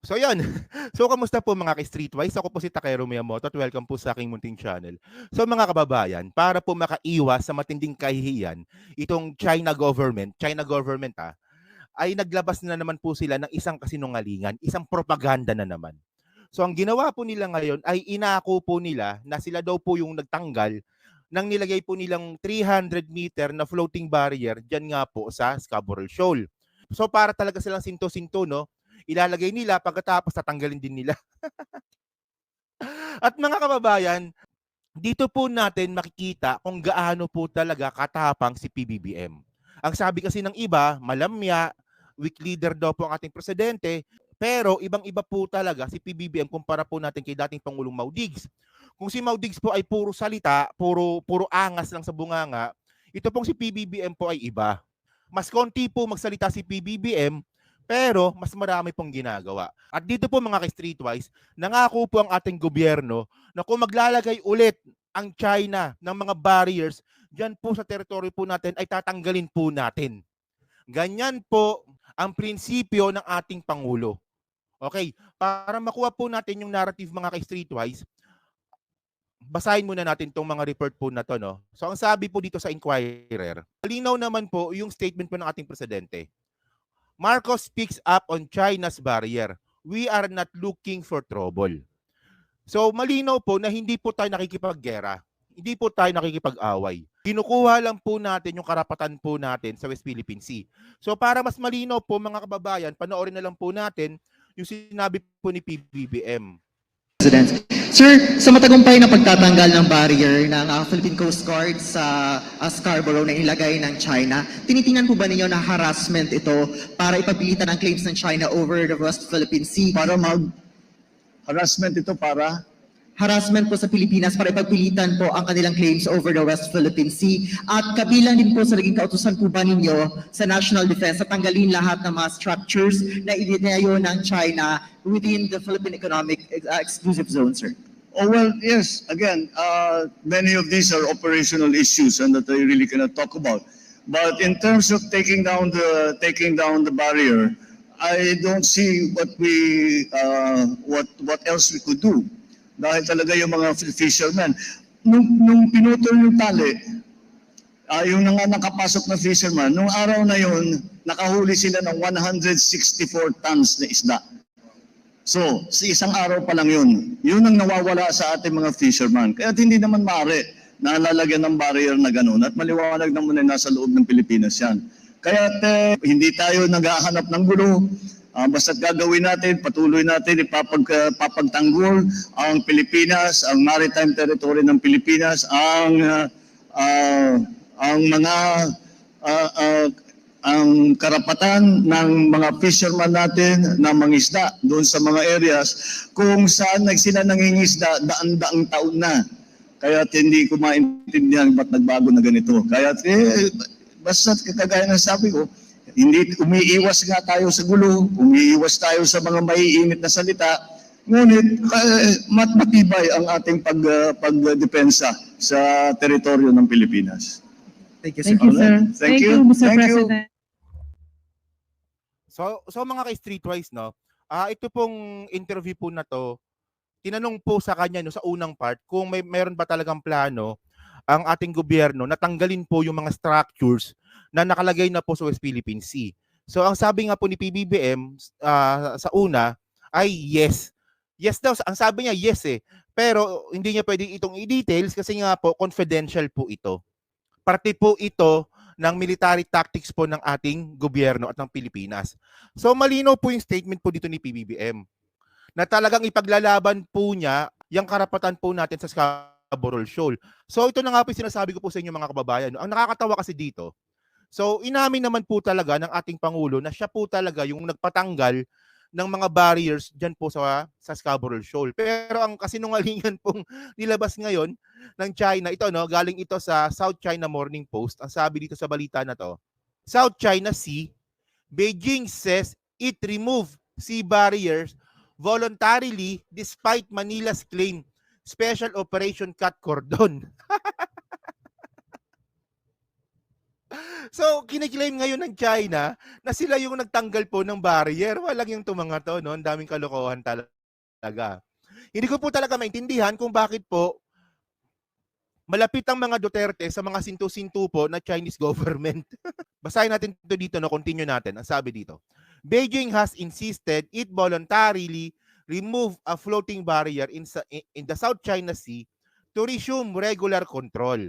So yan. So kamusta po mga ka-Streetwise? Ako po si Takero Miyamoto at welcome po sa aking munting channel. So mga kababayan, para po makaiwas sa matinding kahihiyan, itong China government ay naglabas na naman po sila ng isang kasinungalingan, isang propaganda na naman. So ang ginawa po nila ngayon ay inako po nila na sila daw po yung nagtanggal nang nilagay po nilang 300-meter na floating barrier dyan nga po sa Scarborough Shoal. So para talaga silang sinto-sinto, no? Ilalagay nila pagkatapos tatanggalin din nila. At mga kababayan, dito po natin makikita kung gaano po talaga katapang si PBBM. Ang sabi kasi ng iba, malamya, weak leader daw po ang ating presidente, pero ibang-iba po talaga si PBBM kumpara po natin kay dating Pangulong Maudigs. Kung si Maudigs po ay puro salita, puro angas lang sa bunganga, ito pong si PBBM po ay iba. Mas konti po magsalita si PBBM, pero mas marami pong ginagawa. At dito po mga ka-Streetwise, nangako po ang ating gobyerno na kung maglalagay ulit ang China ng mga barriers dyan po sa teritoryo po natin ay tatanggalin po natin. Ganyan po ang prinsipyo ng ating Pangulo. Okay, para makuha po natin yung narrative mga ka-Streetwise, basahin muna natin itong mga report po na to, no? So ang sabi po dito sa Inquirer, malinaw naman po yung statement po ng ating presidente. Marcos speaks up on China's barrier. We are not looking for trouble. So malinaw po na hindi po tayo nakikipaggera. Hindi po tayo nakikipag-away. Kinukuha lang po natin yung karapatan po natin sa West Philippine Sea. So para mas malinaw po mga kababayan, panoorin na lang po natin yung sinabi po ni PBBM. President. Sir, sa matagumpay na pagtatanggal ng barrier ng Philippine Coast Guard sa Scarborough na ilagay ng China, tinitingnan po ba ninyo na harassment ito para ipagpilitan ang claims ng China over the West Philippine Sea? Para harassment ito para Harassment po sa Pilipinas para ipagpilitan po ang kanilang claims over the West Philippine Sea. At kabilang din po sa naging kautusan po ba ninyo sa National Defense at tanggalin lahat ng mga structures na itinayo ng China within the Philippine Economic Exclusive Zone, sir? Oh well, yes. Again, many of these are operational issues and that I really cannot talk about. But in terms of taking down the barrier, I don't see what else we could do. Dahil talaga yung mga fishermen, nung pinutol yung tali, yung nakapasok na fisherman, nung araw na yun, nakahuli sila ng 164 tons na isda. So, sa isang araw pa lang yun. Yun ang nawawala sa ating mga fisherman. Kaya hindi naman maaari na lalagyan ng barrier na gano'n. At maliwanag naman na nasa loob ng Pilipinas yan. Kaya hindi tayo naghahanap ng gulo. Basta't gagawin natin, patuloy natin ipapagtanggol ang Pilipinas, ang maritime territory ng Pilipinas, ang karapatan ng mga fisherman natin na mangisda doon sa mga areas kung saan sila nangingisda daan-daang taon na. Kaya hindi ko maintindihan ba't nagbago na ganito. Kaya basta kagaya ng sabi ko, hindi umiiwas nga tayo sa gulo, umiiwas tayo sa mga maiinit na salita, ngunit matibay ang ating pagdepensa sa teritoryo ng Pilipinas. Thank you, sir. Thank you, sir. Thank you. Mr. Thank you. President. So mga ka-Streetwise, no, ito pong interview po na to, tinanong po sa kanya no, sa unang part kung meron ba talagang plano ang ating gobyerno na tanggalin po yung mga structures na nakalagay na po sa West Philippine Sea. So ang sabi nga po ni PBBM sa una ay yes. Yes daw, ang sabi niya yes eh. Pero hindi niya pwedeng itong i-details kasi nga po confidential po ito. Parte po ito ng military tactics po ng ating gobyerno at ng Pilipinas. So malinaw po yung statement po dito ni PBBM na talagang ipaglalaban po niya yung karapatan po natin sa Scarborough Shoal. So ito na nga po yung sinasabi ko po sa inyo mga kababayan. No? Ang nakakatawa kasi dito, so inamin naman po talaga ng ating Pangulo na siya po talaga yung nagpatanggal ng mga barriers dyan po sa Scarborough Shoal. Pero ang kasinungalingan pong nilabas ngayon ng China, ito no, galing ito sa South China Morning Post. Ang sabi dito sa balita na to, South China Sea, Beijing says it removed sea barriers voluntarily despite Manila's claim special operation cut cordon. So, kiniklaim ngayon ng China na sila yung nagtanggal po ng barrier. Walang yung mga to, no? Ang daming kalokohan talaga. Hindi ko po talaga maintindihan kung bakit po malapit ang mga Duterte sa mga sintu-sintu po na Chinese government. Basahin natin ito dito, no? Continue natin. Ang sabi dito, Beijing has insisted it voluntarily remove a floating barrier in the South China Sea to resume regular control.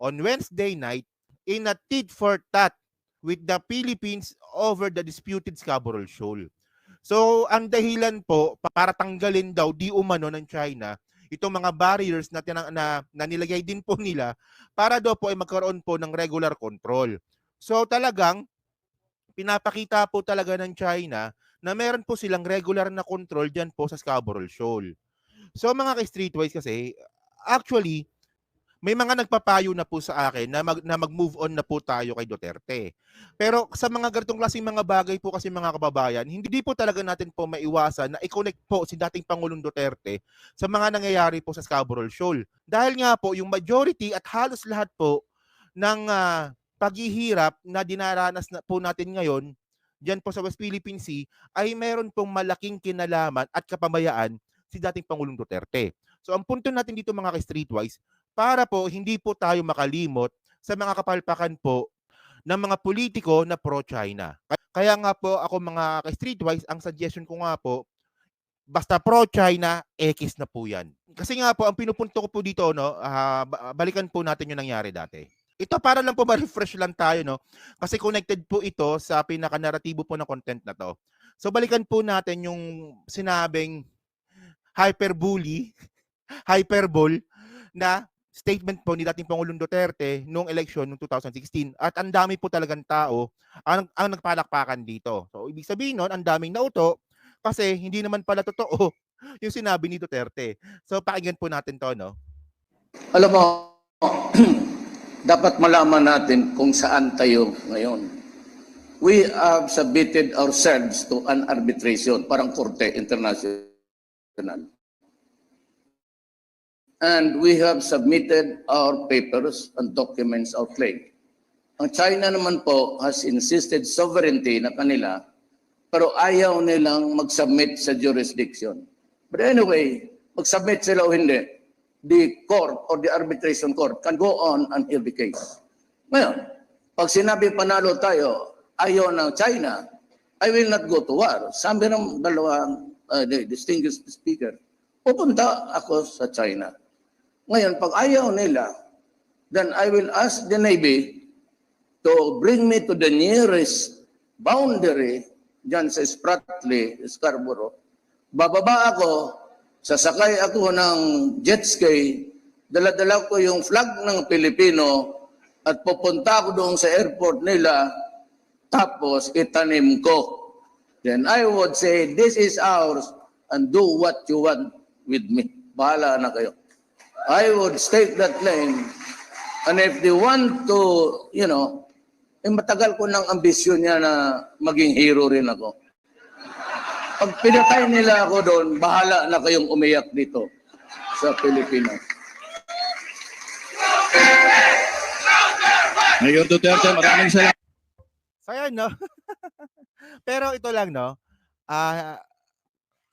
On Wednesday night, in a tit-for-tat with the Philippines over the disputed Scarborough Shoal. So, ang dahilan po para tanggalin daw di umano ng China itong mga barriers na nilagay din po nila para daw po ay magkaroon po ng regular control. So, talagang pinapakita po talaga ng China na meron po silang regular na control dyan po sa Scarborough Shoal. So, mga ka-streetwise kasi, actually, may mga nagpapayo na po sa akin na mag-move on na po tayo kay Duterte. Pero sa mga ganitong klaseng mga bagay po kasi mga kababayan, hindi po talaga natin po maiwasan na i-connect po si dating Pangulong Duterte sa mga nangyayari po sa Scarborough Shoal. Dahil nga po yung majority at halos lahat po ng paghihirap na dinaranas na po natin ngayon diyan po sa West Philippine Sea ay meron pong malaking kinalaman at kapabayaan si dating Pangulong Duterte. So ang punto natin dito mga ka-streetwise, para po hindi po tayo makalimot sa mga kapalpakan po ng mga politiko na pro-China. Kaya nga po ako mga ka-streetwise, ang suggestion ko nga po, basta pro-China, X na po yan. Kasi nga po, ang pinupunto ko po dito, no, balikan po natin yung nangyari dati. Ito para lang po ma-refresh lang tayo, no? Kasi connected po ito sa pinaka-naratibo po ng content na to. So balikan po natin yung sinabing hyperbole na statement po ni dating Pangulong Duterte noong eleksyon noong 2016 at ang dami po talagang tao ang nagpalakpakan dito. So ibig sabihin nun, ang daming nauto kasi hindi naman pala totoo yung sinabi ni Duterte. So pakinggan po natin to, no? Alam mo, dapat malaman natin kung saan tayo ngayon. We have submitted ourselves to an arbitration, parang korte international. And we have submitted our papers and documents of claim. Ang China naman po has insisted sovereignty na kanila, pero ayaw nilang mag-submit sa jurisdiction. But anyway, mag-submit sila o hindi, the court or the arbitration court can go on and hear the case. Ngayon, pag sinabi panalo tayo, ayaw ng China, I will not go to war. Sabi ng dalawang distinguished speaker, pupunta ako sa China. Ngayon, pag ayaw nila, then I will ask the Navy to bring me to the nearest boundary dyan sa Spratly, Scarborough. Bababa ako, sasakay ako ng jet ski, dala-dala ko yung flag ng Pilipino at pupunta ako doon sa airport nila, tapos itanim ko. Then I would say, this is ours and do what you want with me. Bahala na kayo. I would stake that claim. And if they want to, matagal ko ng ambisyon niya na maging hero rin ako. Pag pinatay nila ako doon, bahala na kayong umiyak dito sa Pilipinas. Mayor Duterte, maraming salamat. So ayan, no? Pero ito lang, no?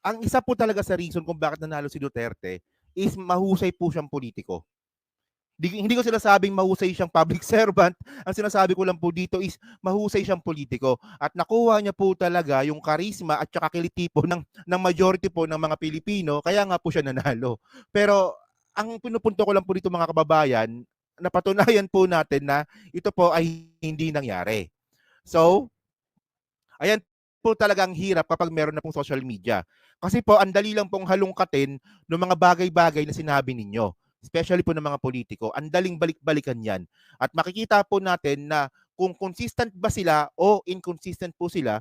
Ang isa po talaga sa reason kung bakit nanalo si Duterte is mahusay po siyang politiko. Hindi ko sinasabing mahusay siyang public servant. Ang sinasabi ko lang po dito is mahusay siyang politiko. At nakuha niya po talaga yung karisma at saka kiliti po ng majority po ng mga Pilipino. Kaya nga po siya nanalo. Pero ang pinupunto ko lang po dito mga kababayan, napatunayan po natin na ito po ay hindi nangyari. So, ayan po talagang hirap kapag meron na pong social media. Kasi po, ang dali lang pong halungkatin ng mga bagay-bagay na sinabi ninyo. Especially po ng mga politiko. Ang daling balik-balikan yan. At makikita po natin na kung consistent ba sila o inconsistent po sila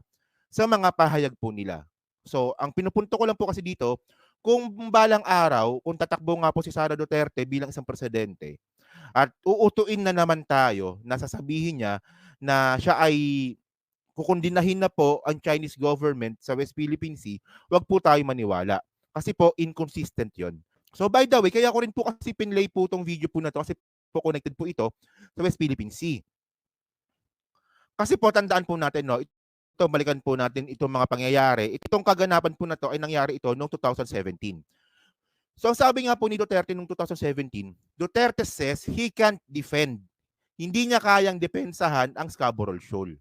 sa mga pahayag po nila. So, ang pinupunto ko lang po kasi dito, kung balang araw, kung tatakbo nga po si Sara Duterte bilang isang presidente, at uutuin na naman tayo na sasabihin niya na siya ay kukundinahin na po ang Chinese government sa West Philippine Sea, wag po tayo maniwala. Kasi po, inconsistent yon. So by the way, kaya ko rin po kasi pinlay po itong video po na to kasi po connected po ito sa West Philippine Sea. Kasi po tandaan po natin, no, ito balikan po natin itong mga pangyayari. Itong kaganapan po na to ay nangyari ito noong 2017. So ang sabi nga po ni Duterte noong 2017, Duterte says he can't defend. Hindi niya kayang depensahan ang Scarborough Shoal.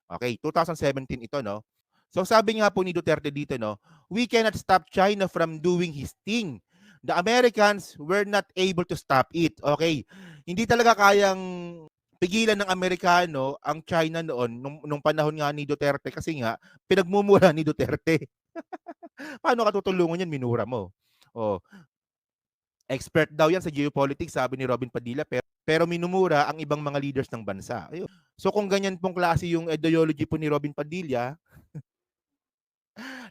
Okay, 2017 ito, no? So sabi nga po ni Duterte dito, no, we cannot stop China from doing his thing. The Americans were not able to stop it. Okay, hindi talaga kayang pigilan ng Amerikano ang China noon nung panahon nga ni Duterte kasi nga pinagmumura ni Duterte. Paano ka tutulungan yan? Minura mo. Oh, expert daw yan sa geopolitics, sabi ni Robin Padilla, pero minumura ang ibang mga leaders ng bansa. Ayun. So kung ganyan pong klase yung ideology po ni Robin Padilla,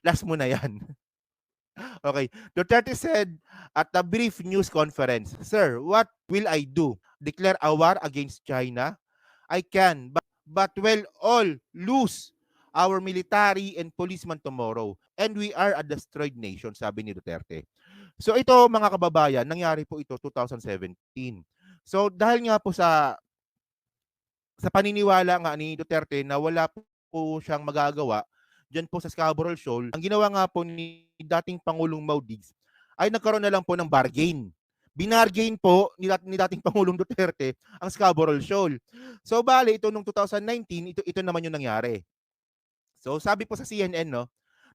last mo na yan. Okay. Duterte said at a brief news conference, Sir, what will I do? Declare a war against China? I can, but we'll all lose our military and policemen tomorrow. And we are a destroyed nation, sabi ni Duterte. So ito mga kababayan, nangyari po ito 2017. So dahil nga po sa paniniwala nga ni Duterte na wala po siyang magagawa diyan po sa Scarborough Shoal, ang ginawa nga po ni dating Pangulong Mau Diggs ay nagkaroon na lang po ng bargain. Binargain po ni dating Pangulong Duterte ang Scarborough Shoal. So bale ito nung 2019, ito naman yung nangyari. So sabi po sa CNN, no,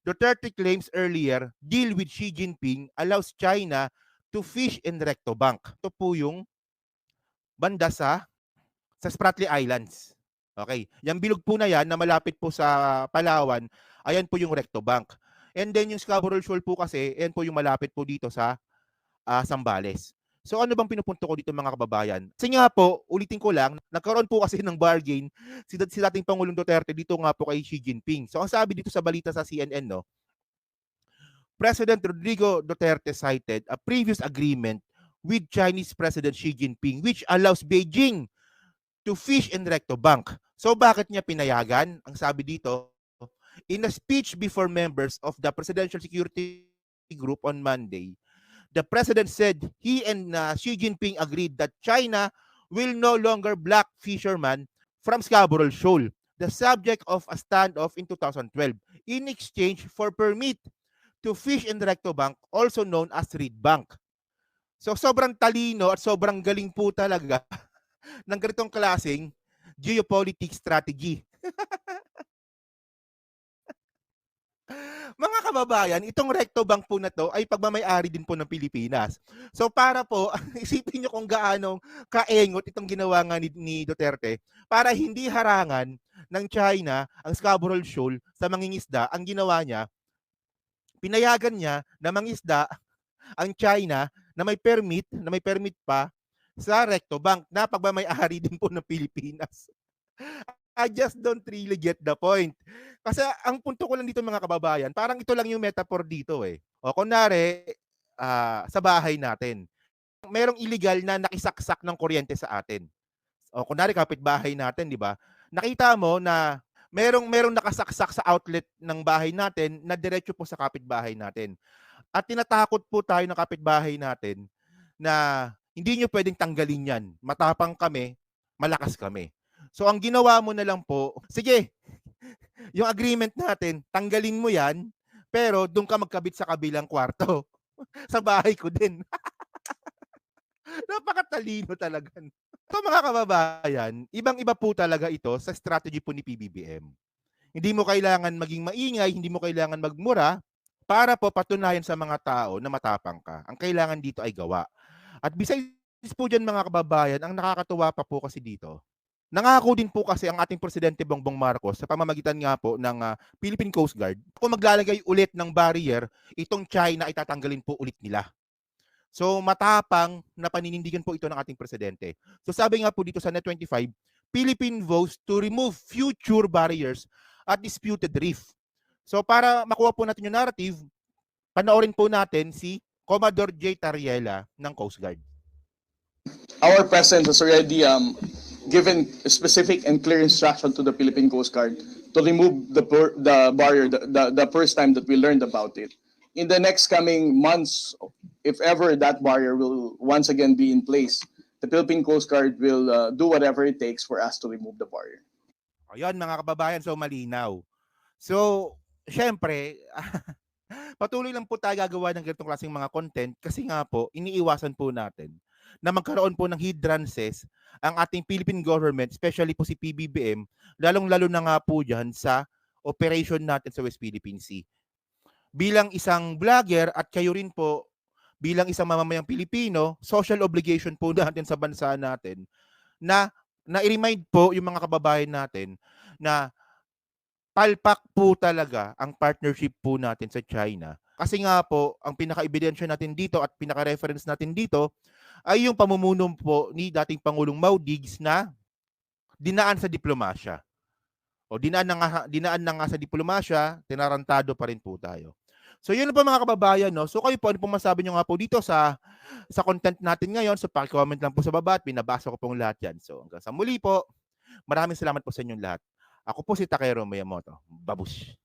Duterte claims earlier deal with Xi Jinping allows China to fish in Recto Bank. Ito po yung banda sa Spratly Islands. Okay. Yung bilog po na yan na malapit po sa Palawan, ayan po yung Recto Bank. And then yung Scarborough Shoal po kasi, ayan po yung malapit po dito sa Zambales. So ano bang pinupunto ko dito mga kababayan? Kasi nga po, ulitin ko lang, nagkaroon po kasi ng bargain si dating Pangulong Duterte dito nga po kay Xi Jinping. So ang sabi dito sa balita sa CNN, no, President Rodrigo Duterte cited a previous agreement with Chinese President Xi Jinping which allows Beijing to fish in Recto Bank. So bakit niya pinayagan? Ang sabi dito, in a speech before members of the Presidential Security Group on Monday, the president said he and Xi Jinping agreed that China will no longer block fishermen from Scarborough Shoal, the subject of a standoff in 2012, in exchange for permit to fish in Recto Bank, also known as Reed Bank. So sobrang talino at sobrang galing po talaga ng ganitong klaseng geopolitics strategy. Mga kababayan, itong Recto Bank po na to ay pagmamay-ari din po ng Pilipinas. So para po, isipin nyo kung gaano kaengot itong ginawa nga ni Duterte para hindi harangan ng China ang Scarborough Shoal sa mangingisda. Ang ginawa niya, pinayagan niya na mangisda ang China na may permit pa sa Recto Bank na pagmamay-ari din po ng Pilipinas. I just don't really get the point. Kasi ang punto ko lang dito mga kababayan, parang ito lang yung metaphor dito eh. O kunwari, sa bahay natin, merong illegal na nakisaksak ng kuryente sa atin. O kunwari kapitbahay natin, di ba? Nakita mo na merong nakasaksak sa outlet ng bahay natin na diretso po sa kapitbahay natin. At tinatakot po tayo ng kapitbahay natin na hindi nyo pwedeng tanggalin yan. Matapang kami, malakas kami. So ang ginawa mo na lang po, sige, yung agreement natin, tanggalin mo yan, pero doon ka magkabit sa kabilang kwarto. Sa bahay ko din. Napakatalino talaga. So mga kababayan, ibang-iba po talaga ito sa strategy po ni PBBM. Hindi mo kailangan maging maingay, hindi mo kailangan magmura para po patunayan sa mga tao na matapang ka. Ang kailangan dito ay gawa. At besides po dyan mga kababayan, ang nakakatuwa pa po kasi dito, nangako din po kasi ang ating Presidente Bongbong Marcos sa pamamagitan nga po ng Philippine Coast Guard, kung maglalagay ulit ng barrier, itong China ay tatanggalin po ulit nila. So matapang na paninindigan po ito ng ating Presidente. So sabi nga po dito sa Net25, Philippine vows to remove future barriers at disputed reef. So para makuha po natin yung narrative, panoorin po natin si Commodore J. Tariela ng Coast Guard. Our President has already given specific and clear instruction to the Philippine Coast Guard to remove the barrier the first time that we learned about it. In the next coming months, if ever that barrier will once again be in place, the Philippine Coast Guard will do whatever it takes for us to remove the barrier. Ayun mga kababayan, so malinaw. So, syempre, patuloy lang po tayo gagawa ng ganitong klaseng mga content kasi nga po, iniiwasan po natin na magkaroon po ng hindrances ang ating Philippine government, especially po si PBBM, lalong-lalo na nga po dyan sa operation natin sa West Philippine Sea. Bilang isang vlogger at kayo rin po, bilang isang mamamayang Pilipino, social obligation po natin sa bansa natin na i-remind po yung mga kababayan natin na palpak po talaga ang partnership po natin sa China. Kasi nga po, ang pinaka-ebidensya natin dito at pinaka-reference natin dito ay yung pamumuno po ni dating Pangulong Mau Diggs na dinaan sa diplomasya. O dinaan na nga sa diplomasya, tinarantado pa rin po tayo. So yun po mga kababayan, no? So kayo po, ano pong masabi nyo nga po dito sa content natin ngayon? So paki-comment lang po sa baba at binabasa ko pong lahat yan. So hanggang sa muli po, maraming salamat po sa inyong lahat. Ako po si Takero Miyamoto. Babush!